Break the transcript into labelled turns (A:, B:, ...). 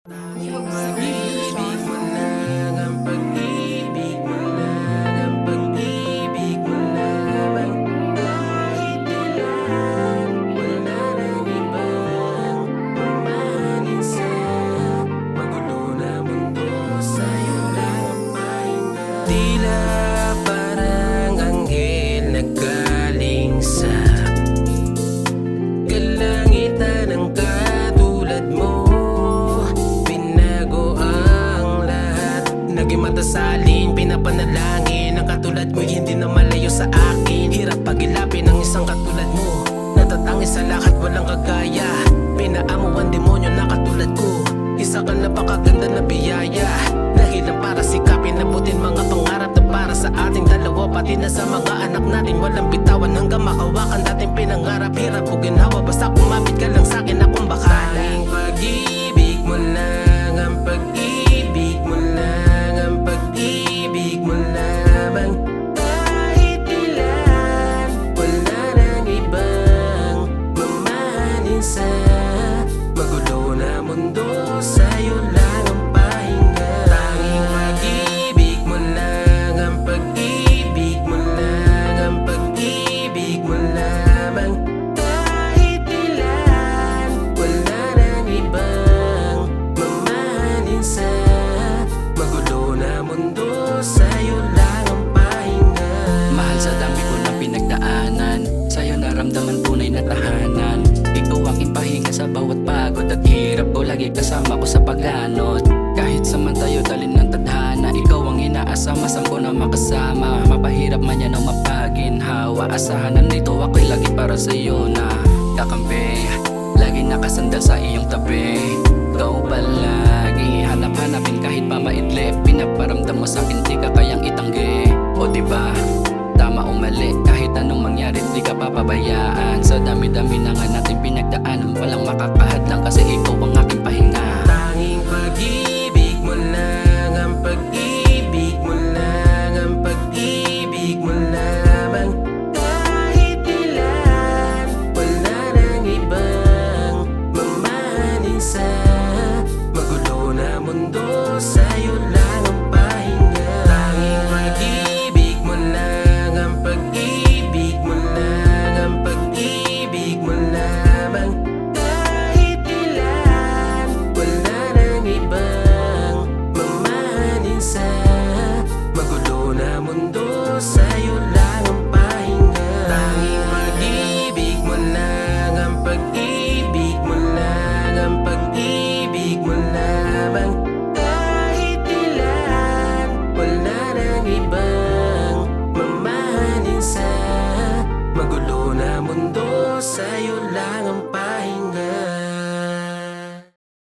A: Tanging pag-ibig mo lang ang pag-ibig mo lang ang pag-ibig mo lamang. Kahit ilan, wala nang ibang mamahalin sa magulo na mundo. Sa'yo lang ang pahinga. Tila parang anghel na galing sa kalangitan ng katulad mo. Naging matasalin, pinapanalangin ang katulad mo, hindi na malayo sa akin. Hirap pagilapin ang isang katulad mo, natatangis sa lahat, walang kagaya. Pinaamo ang demonyo na katulad ko, isa ka napakaganda na biyaya. Dahilan para sikapin, nabutin mga pangarap na para sa ating dalawa, pati na sa mga anak natin. Walang bitawan hanggang makawakan dating pinangarap. Hirap o ginhawa, basta kumapit ka lang sa'kin, akong bakala. Tanging pag-ibig mo lang ang pag-ibig mo lang ang pag-ibig mo lamang. Kahit ilan, wala nang ibang mamahalin sa magulo na mundo. Sa'yo lang ang pahinga. Tanging pag-ibig mo lang ang pag-ibig mo lang ang pag-ibig mo lamang. Kahit ilan, wala nang ibang mamahalin sa magulo na mundo. Sa'yo lang ang pahinga.
B: Mahal, sa dami ko na pinagdaanan, sa'yo naramdaman tunay na tahanan. Ikaw ang ipahinga sa bawat pagod at hirap ko, lagi kasama ko sa paglanot. Kahit samantayo dalin ng tadhana, ikaw ang inaasama, saan ko na makasama. Mapahirap man yan o mapaginhawa, asahan nandito ako'y lagi para sa'yo na kakampi. Lagi nakasandal sa iyong tabi, ikaw palagi hanap-hanapin kahit pa maidlip. Pinaparamdam mo sa'kin di ka kayang itanggi. O diba, tama o mali, kahit anong mangyari di ka papabayaan. Sa dami-dami na nga natin pinagdaanan, walang makakahadlang kasi ikaw ang aking pahinga.
A: Tanging pag-ibig mo lang ang pag-ibig mo lang ang pag-ibig mo lamang. Kahit ilan, wala nang ibang mamahalin sa magulo na mundo. Sa'yo lang ang pahinga. Tanging pag-ibig mo lang ang pag-ibig mo lang ang pag-ibig mo lamang. Kahit ilan, wala nang ibang mamahalin sa magulo na mundo. Sa'yo lang ang pahinga. Tanging pag-ibig mo lang ang pag-ibig mo lang ang pag-ibig mo lamang. Kahit ilan, wala nang ibang mamahalin sa magulo na mundo. Sa'yo